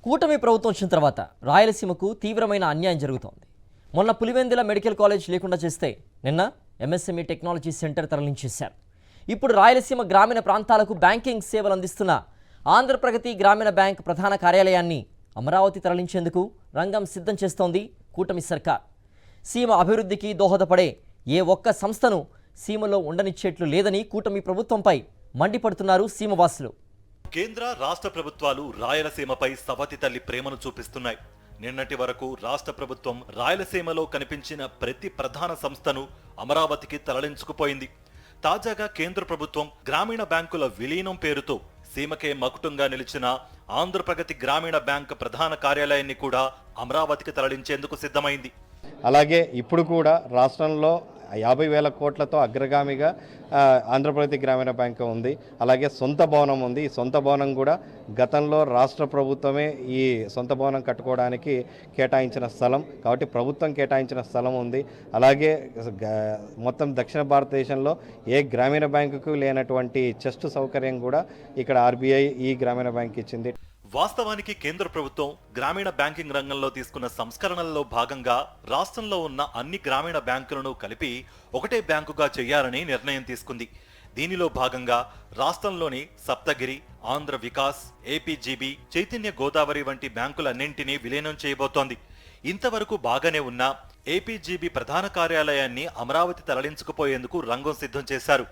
కూటమి ప్రభుత్వం వచ్చిన తర్వాత రాయలసీమకు తీవ్రమైన అన్యాయం జరుగుతోంది. మొన్న పులివెందుల మెడికల్ కాలేజ్ లేకుండా చేస్తే నిన్న ఎంఎస్ఎంఈ టెక్నాలజీ సెంటర్ తరలించేశారు. ఇప్పుడు రాయలసీమ గ్రామీణ ప్రాంతాలకు బ్యాంకింగ్ సేవలు అందిస్తున్న ఆంధ్రప్రగతి గ్రామీణ బ్యాంక్ ప్రధాన కార్యాలయాన్ని అమరావతి తరలించేందుకు రంగం సిద్ధం చేస్తోంది కూటమి సర్కార్. సీమ అభివృద్ధికి దోహదపడే ఏ ఒక్క సంస్థను సీమలో ఉండనిచ్చేట్లు లేదని కూటమి ప్రభుత్వంపై మండిపడుతున్నారు సీమవాసులు. కేంద్ర రాష్ట్ర ప్రభుత్వాలు రాయలసీమపై సవతి తల్లి ప్రేమను చూపిస్తున్నాయి. నిన్నటి వరకు రాష్ట్ర ప్రభుత్వం రాయలసీమలో కనిపించిన ప్రతి ప్రధాన సంస్థను అమరావతికి తరలించుకుపోయింది. తాజాగా కేంద్ర ప్రభుత్వం గ్రామీణ బ్యాంకుల విలీనం పేరుతో సీమకే మకుటంగా నిలిచిన ఆంధ్రప్రగతి గ్రామీణ బ్యాంక్ ప్రధాన కార్యాలయాన్ని కూడా అమరావతికి తరలించేందుకు సిద్ధమైంది. అలాగే ఇప్పుడు కూడా రాష్ట్రంలో 50,000 కోట్లతో అగ్రగామిగా ఆంధ్రప్రగతి గ్రామీణ బ్యాంక్ ఉంది. అలాగే సొంత భవనం ఉంది. ఈ సొంత భవనం కూడా గతంలో రాష్ట్ర ప్రభుత్వమే ఈ సొంత భవనం కట్టుకోవడానికి కేటాయించిన స్థలం కాబట్టి ప్రభుత్వం కేటాయించిన స్థలం ఉంది. అలాగే మొత్తం దక్షిణ భారతదేశంలో ఏ గ్రామీణ బ్యాంకుకు లేనటువంటి చెస్ట్ సౌకర్యం కూడా ఇక్కడ ఆర్బీఐ ఈ గ్రామీణ బ్యాంక్ ఇచ్చింది. వాస్తవానికి కేంద్ర ప్రభుత్వం గ్రామీణ బ్యాంకింగ్ రంగంలో తీసుకున్న సంస్కరణల్లో భాగంగా రాష్ట్రంలో ఉన్న అన్ని గ్రామీణ బ్యాంకులను కలిపి ఒకటే బ్యాంకుగా చేయాలని నిర్ణయం తీసుకుంది. దీనిలో భాగంగా రాష్ట్రంలోని సప్తగిరి, ఆంధ్ర వికాస్, ఏపీజీబీ, చైతన్య గోదావరి వంటి బ్యాంకులన్నింటినీ విలీనం చేయబోతోంది. ఇంతవరకు బాగానే ఉన్న ఏపీజీబీ ప్రధాన కార్యాలయాన్ని అమరావతి తరలించుకుపోయేందుకు రంగం సిద్ధం చేశారు.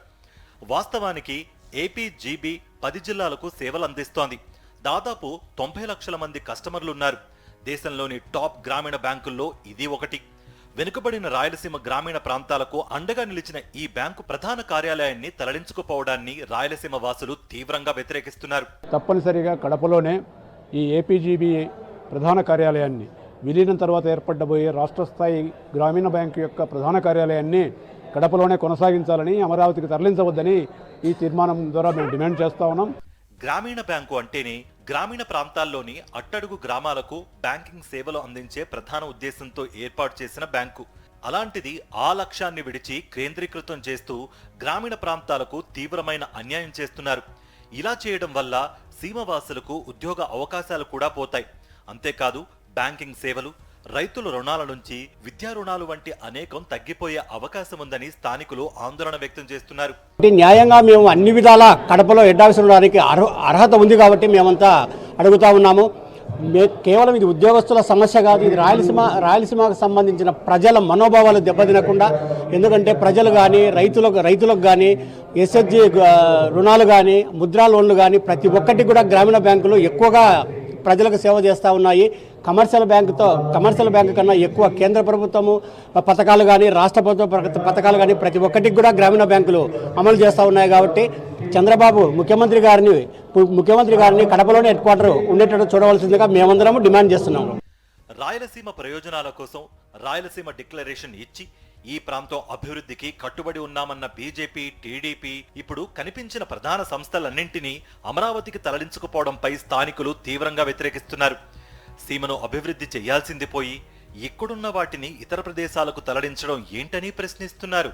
వాస్తవానికి ఏపీజీబీ 10 జిల్లాలకు సేవలు అందిస్తోంది. దాదాపు 90 లక్షల మంది కస్టమర్లున్నారు. దేశంలోని టాప్ గ్రామీణ బ్యాంకుల్లో ఇది ఒకటి. వెనుకబడిన రాయలసీమ గ్రామీణ ప్రాంతాలకు అండగా నిలిచిన ఈ బ్యాంకు ప్రధాన కార్యాలయాన్ని తరలించుకుపోవడాన్ని రాయలసీమ వాసులు తీవ్రంగా వ్యతిరేకిస్తున్నారు. తప్పనిసరిగా కడపలోనే ఈ ఏపీజీబీ ప్రధాన కార్యాలయాన్ని విలీనం తర్వాత ఏర్పడబోయే రాష్ట్ర స్థాయి గ్రామీణ బ్యాంకు యొక్క ప్రధాన కార్యాలయాన్ని కడపలోనే కొనసాగించాలని, అమరావతికి తరలించవద్దని ఈ తీర్మానం ద్వారా మేము డిమాండ్ చేస్తా ఉన్నాం. గ్రామీణ బ్యాంకు అంటేనే గ్రామీణ ప్రాంతాల్లోని అట్టడుగు గ్రామాలకు బ్యాంకింగ్ సేవలు అందించే ప్రధాన ఉద్దేశంతో ఏర్పాటు చేసిన బ్యాంకు. అలాంటిది ఆ లక్ష్యాన్ని విడిచి కేంద్రీకృతం చేస్తూ గ్రామీణ ప్రాంతాలకు తీవ్రమైన అన్యాయం చేస్తున్నారు. ఇలా చేయడం వల్ల సీమవాసులకు ఉద్యోగ అవకాశాలు కూడా పోతాయి. అంతేకాదు బ్యాంకింగ్ సేవలు, రైతుల రుణాల నుంచి విద్యా రుణాలు వంటి అనేకం తగ్గిపోయే అవకాశం ఉందని స్థానికులు ఆందోళన వ్యక్తం చేస్తున్నారు. న్యాయంగా మేము అన్ని విధాలా కడపలో హెడ్ ఆఫీస్ ఉండడానికి అర్హత ఉంది కాబట్టి మేమంతా అడుగుతా ఉన్నాము. కేవలం ఇది ఉద్యోగస్తుల సమస్య కాదు, ఇది రాయలసీమకు సంబంధించిన ప్రజల మనోభావాలు దెబ్బతినకుండా. ఎందుకంటే ప్రజలు కానీ రైతులకు కానీ ఎస్హెచ్జి రుణాలు కానీ ముద్రా లోన్లు కానీ ప్రతి ఒక్కటి కూడా గ్రామీణ బ్యాంకులు ఎక్కువగా ప్రజలకు సేవ చేస్తూ ఉన్నాయి. కమర్షియల్ బ్యాంకు కన్నా ఎక్కువ కేంద్ర ప్రభుత్వము పథకాలు కానీ రాష్ట్ర ప్రభుత్వ పథకాలు కానీ ప్రతి ఒక్కటికి కూడా గ్రామీణ బ్యాంకులు అమలు చేస్తూ ఉన్నాయి. కాబట్టి చంద్రబాబు ముఖ్యమంత్రి గారిని కడపలోనే హెడ్ క్వార్టర్ ఉండేటట్టు చూడవలసిందిగా మేమందరము డిమాండ్ చేస్తున్నాము. రాయలసీమ ప్రయోజనాల కోసం రాయలసీమ డిక్లరేషన్ ఇచ్చి ఈ ప్రాంతం అభివృద్ధికి కట్టుబడి ఉన్నామన్న బీజేపీ, టీడీపీ ఇప్పుడు కనిపించిన ప్రధాన సంస్థలన్నింటినీ అమరావతికి తరలించుకుపోవడంపై స్థానికులు తీవ్రంగా వ్యతిరేకిస్తున్నారు. సీమను అభివృద్ధి చేయాల్సింది పోయి ఇక్కడున్న వాటిని ఇతర ప్రదేశాలకు తరలించడం ఏంటని ప్రశ్నిస్తున్నారు.